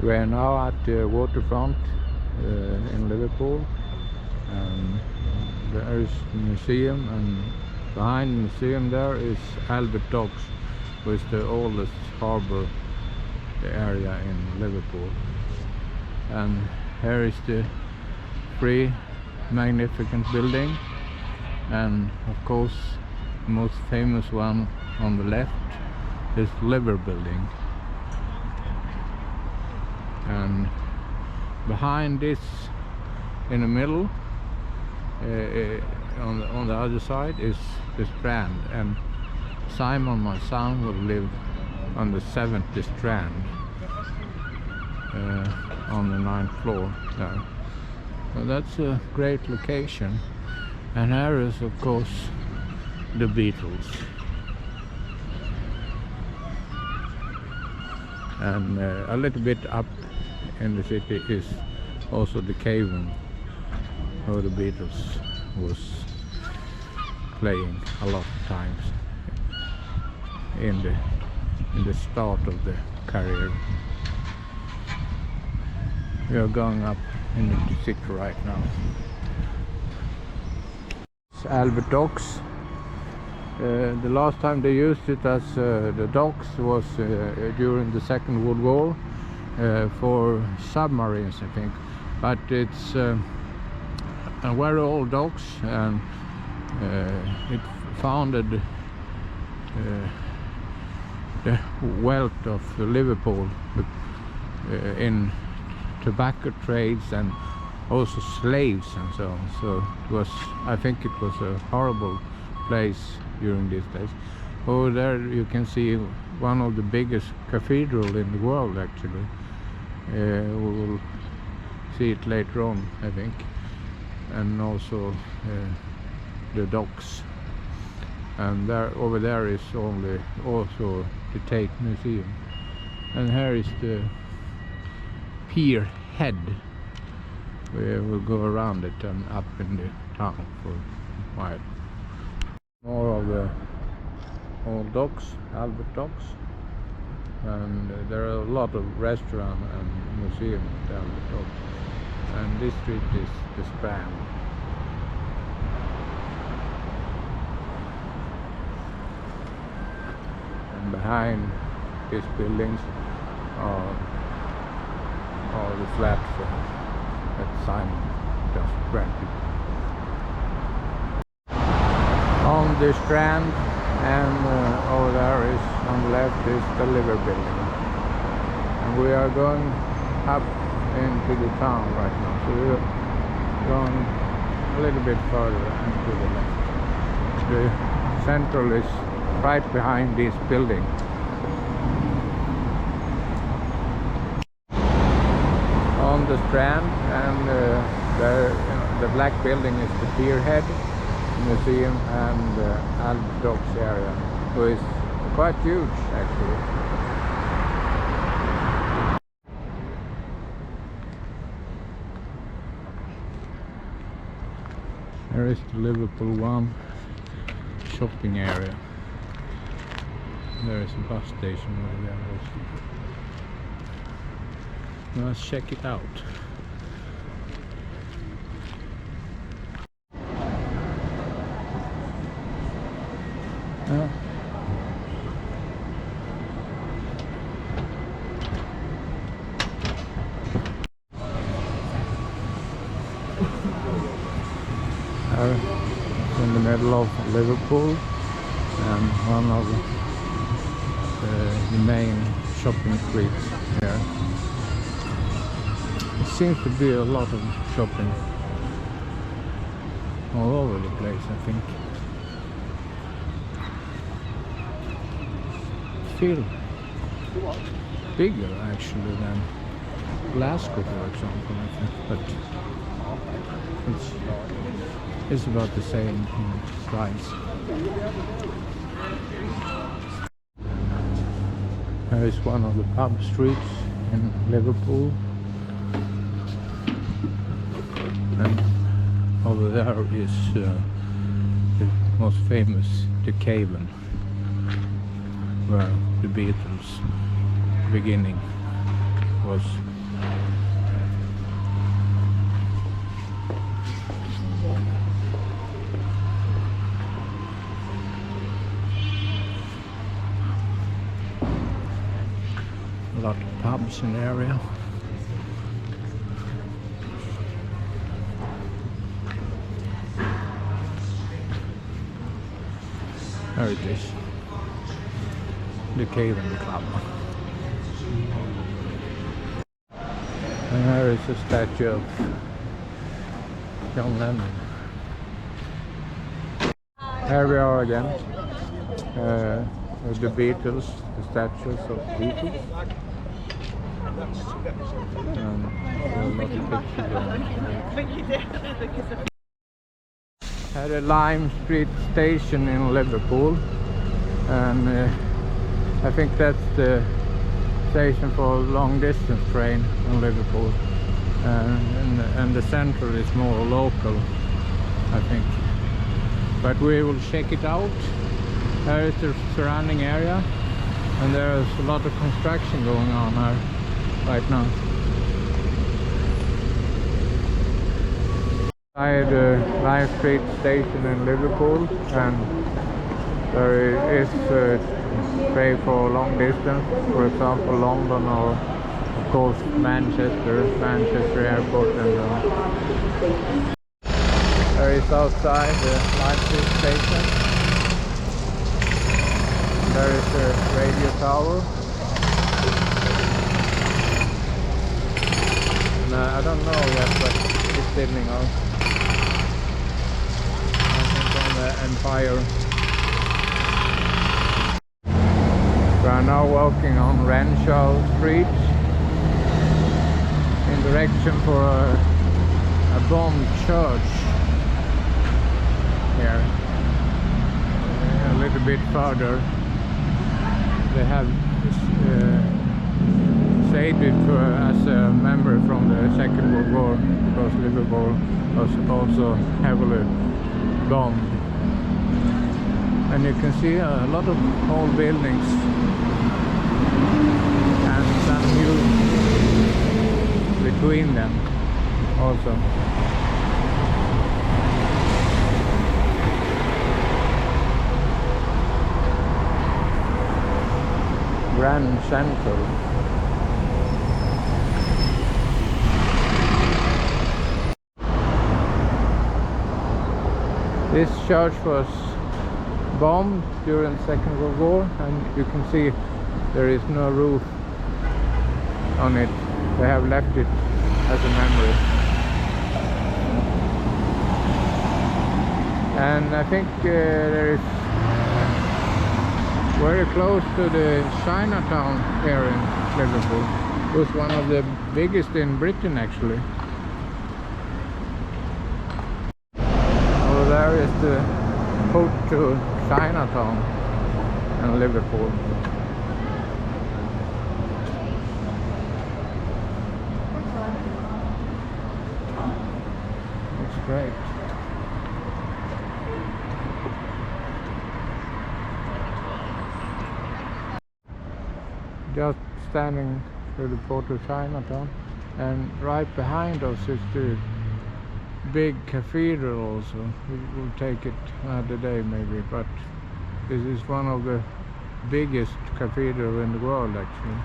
We are now at the waterfront in Liverpool, and there is the museum, and behind the museum there is Albert Docks, which is the oldest harbour area in Liverpool. And here is the three magnificent building, and of course the most famous one on the left is Liverpool building. And behind this, in the middle, on the other side, is the Strand, and Simon, my son, will live on the 7th Strand, on the 9th floor there. So that's a great location. And here is, of course, the Beatles. And a little bit up in the city is also the cave where the Beatles was playing a lot of times in the start of the career. We are going up into the city right now. It's Albert Docks. The last time they used it as the docks was during the Second World War for submarines, I think. But it's a very old docks, and it founded the wealth of Liverpool in tobacco trades and also slaves and so on. So it was, I think it was a horrible place during these days. Over there you can see one of the biggest cathedral in the world, actually. We will see it later on, I think. And also the docks. And there, over there is also the Tate Museum. And here is the Pier Head. We will go around it and up in the town for a while. More of the old docks, Albert Docks, and there are a lot of restaurants and museums at Albert Docks. And this street is the Strand. And behind these buildings are the flats that Simon just rented. On the Strand, and over there is, on the left, is the Liverpool building. And we are going up into the town right now, so we're going a little bit further and to the left. The Central is right behind this building. On the Strand, and the black building is the Pier Head Museum and the Albert Docks area, so it's quite huge actually. There is the Liverpool 1 shopping area. There is a bus station over there also. Let's check it out. Yeah. It's in the middle of Liverpool, and one of the main shopping streets here. There seems to be a lot of shopping all over the place, I think. Feel bigger actually than Glasgow, for example, I think, but it's about the same in size. There is one of the pub streets in Liverpool, and over there is the most famous, the cave where the Beatles beginning was a lot of pubs in the area. There it is, the Cavern Club. And there is a statue of John Lennon. Here we are again, with the Beatles, the statues of Beatles. At a Lime Street station in Liverpool, and I think that's the station for a long distance train in Liverpool, and the central is more local, I think. But we will check it out. There is the surrounding area, and there's a lot of construction going on here right now. By the Lime Street station in Liverpool, and there is train for long distance, for example London, or of course Manchester Airport, and there is outside the Lime Street station. There is a radio tower. And, I don't know yet, but it's signaling out. I think on the Empire. We are now walking on Renshaw Street in direction for a bombed church here. A little bit further they have saved it as a memory from the Second World War, because Liverpool was also heavily bombed. And you can see a lot of old buildings and some new between them also. Grand Central. This church was bombed during the Second World War, and you can see there is no roof on it. They have left it as a memory. And I think there is very close to the Chinatown here in Liverpool. It was one of the biggest in Britain actually. Over there is the road to Chinatown in Liverpool. It's great. Just standing with the port of Chinatown, and right behind us is the big cathedral also. We will take it another day maybe, but this is one of the biggest cathedrals in the world actually.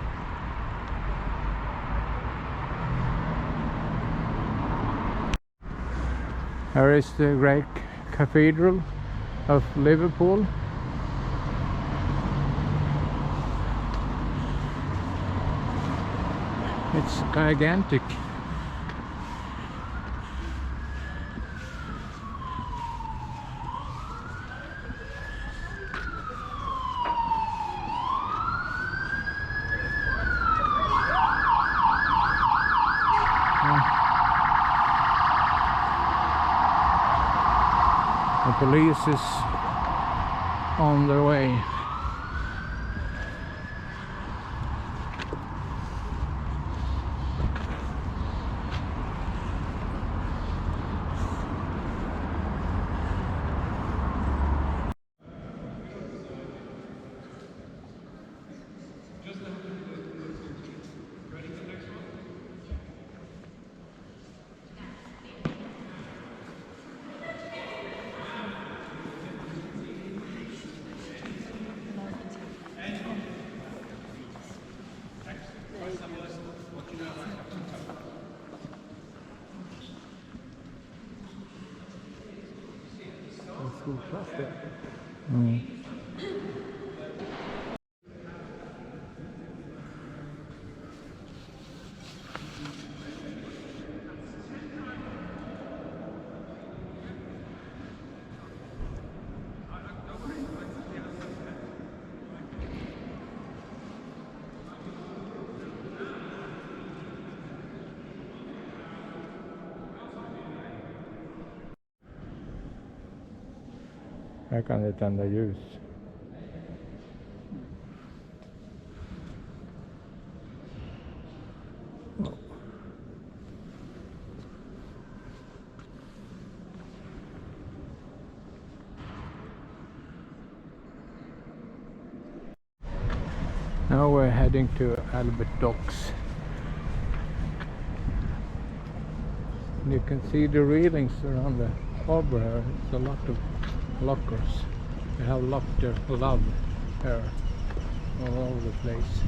Here is the great cathedral of Liverpool. It's gigantic. The police is on their way. Skolklass det. Mm. Här kan det tända ljus. Now we're heading to Albert Docks. You can see the railings around the harbor here. It's a lot of lockers. They have locked their love here all over the place.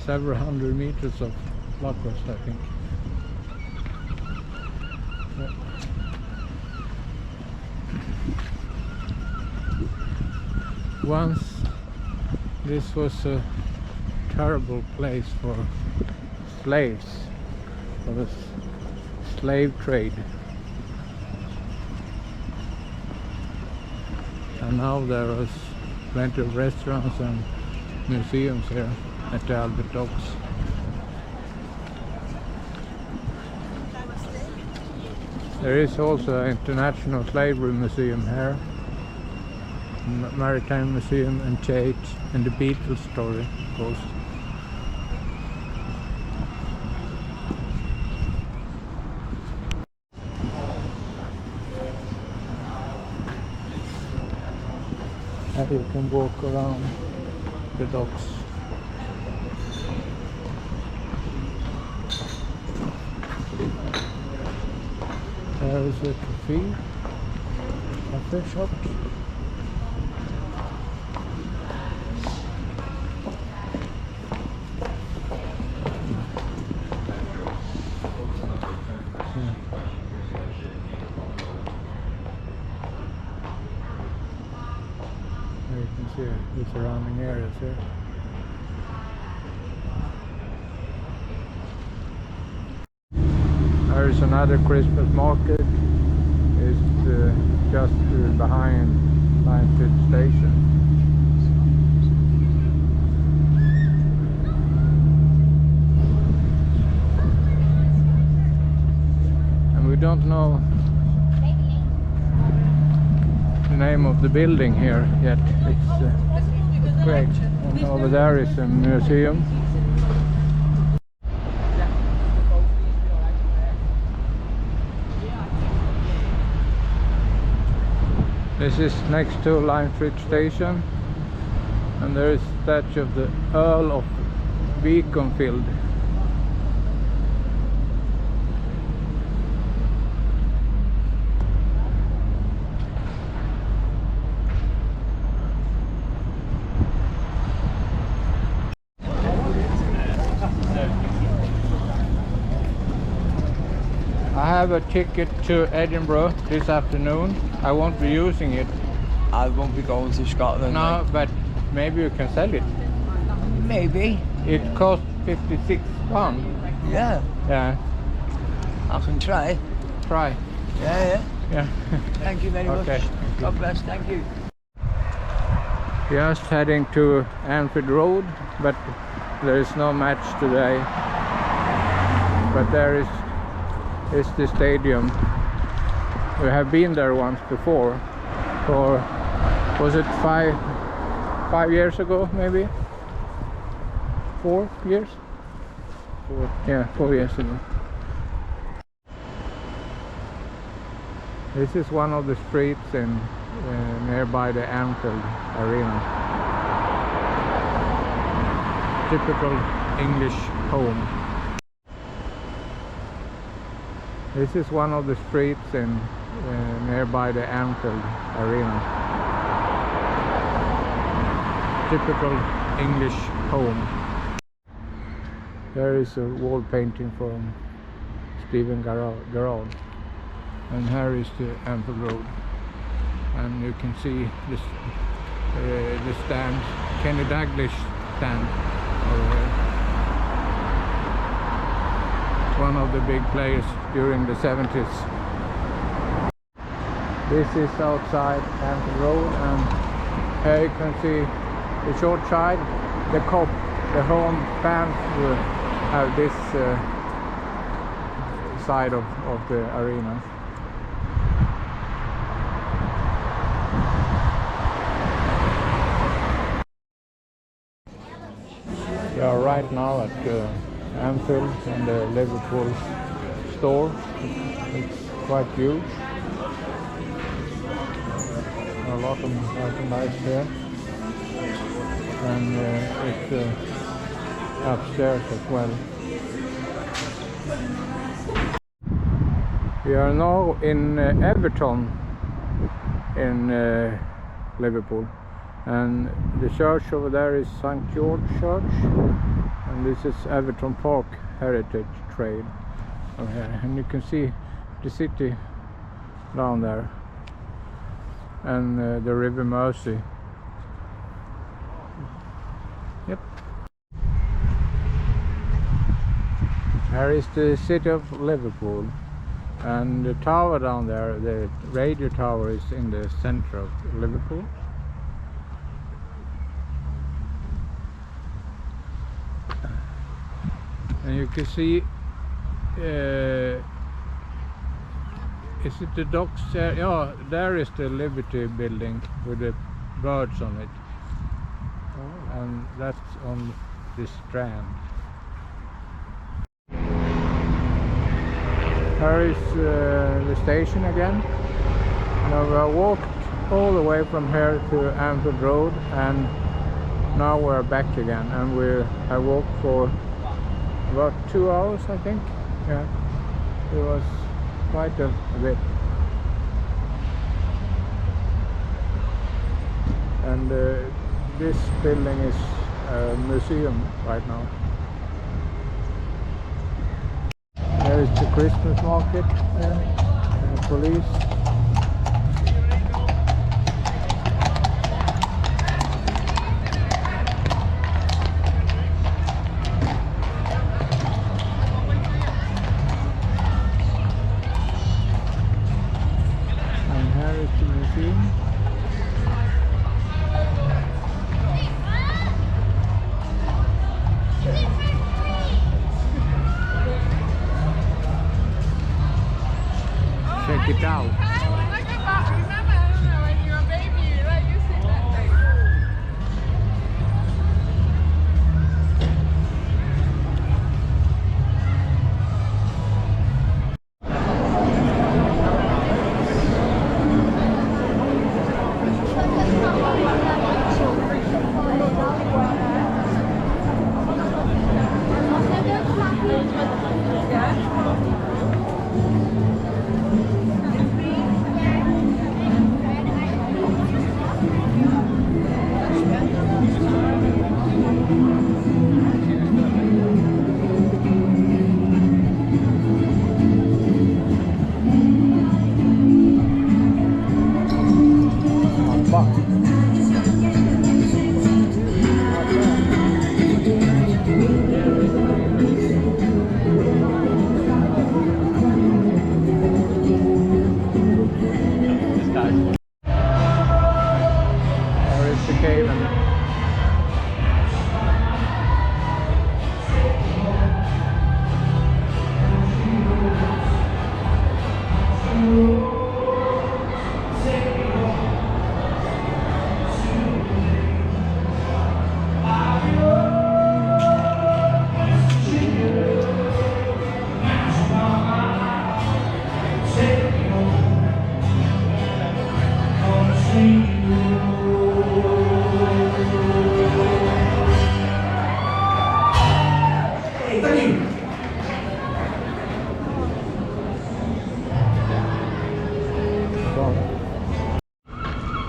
Several hundred meters of lockers, I think. Yeah. Once this was a terrible place for slaves, for the slave trade. And now there is plenty of restaurants and museums here at the Albert Docks. There is also an International Slavery Museum here, Maritime Museum and Church, and the Beatles story, of course. And you can walk around the docks. There is a cafe shop. You can see the surrounding areas here. There is another Christmas market. It's just behind Untitled Station. And we don't know the name of the building here yet. It's great. And over there is a museum. This is next to Lime Street Station, and there is a statue of the Earl of Beaconsfield. I have a ticket to Edinburgh this afternoon. I won't be using it. I won't be going to Scotland. No, but maybe you can sell it. Maybe. It costs £56. Yeah. Yeah. I can try. Try. Yeah. Yeah. Thank you very much. Okay. God bless. Thank you. Just heading to Anfield Road, but there is no match today. But there is the stadium. We have been there once before. For was it five years ago, maybe? 4 years? 4. Yeah, 4 years ago. This is one of the streets in nearby the Anfield Arena. Typical English home. This is one of the streets in nearby the Anfield Arena. Typical English home. There is a wall painting from Stephen Garrard, and here is the Anfield Road, and you can see this, the stand, Kenny Dalglish stand over here. One of the big players during the 70s. This is outside Anfield Road, and here you can see the short side, the cop, the home fans will have this side of the arena. We are right now at Anfield and the Liverpool store. It's quite huge. A lot of merchandise here, and it's upstairs as well. We are now in Everton in Liverpool, and the church over there is St. George Church, and this is Everton Park Heritage Trail over here, and you can see the city down there, and the River Mersey. Yep. Here is the city of Liverpool, and the tower down there, the radio tower, is in the center of Liverpool. And you can see, is it the docks there? Yeah, there is the Liberty building with the birds on it, and that's on this strand. Here is the station again. Now we have walked all the way from here to Anfield Road, and now we're back again, and we have walked for about 2 hours, I think. Yeah, it was quite a bit. And this building is a museum right now. There is the Christmas market there, and the police. Check it out. Look at that. Remember, I don't know, when you were a baby, you like you see that thing.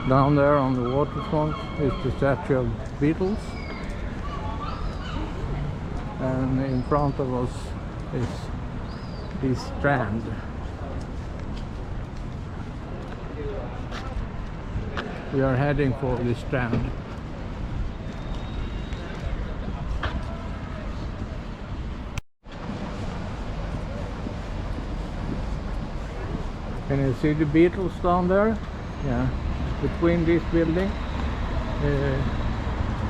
Down there on the waterfront is the statue of Beatles, and in front of us is the Strand. We are heading for the Strand. Can you see the Beatles down there? Yeah, between this building,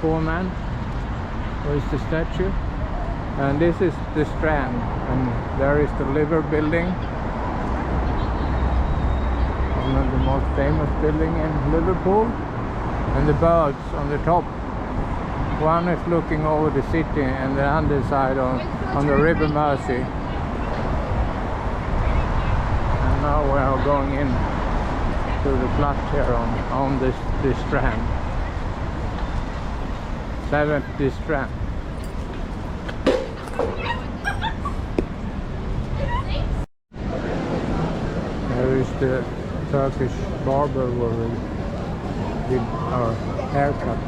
4-man, where is the statue? And this is the Strand, and there is the Liverpool building, one of the most famous building in Liverpool, and the birds on the top. One is looking over the city and the other side on the River Mersey. And now we are going in to the flat here on this Strand. 7th Strand. There is the Turkish barber where we did our haircut.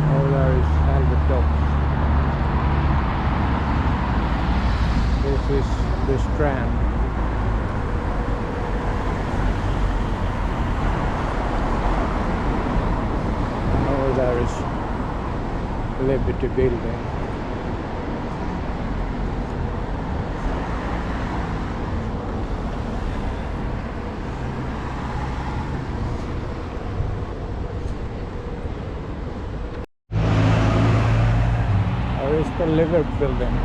Oh, there is Everton. This is the Strand. There is Liberty building. There is the Liverpool building.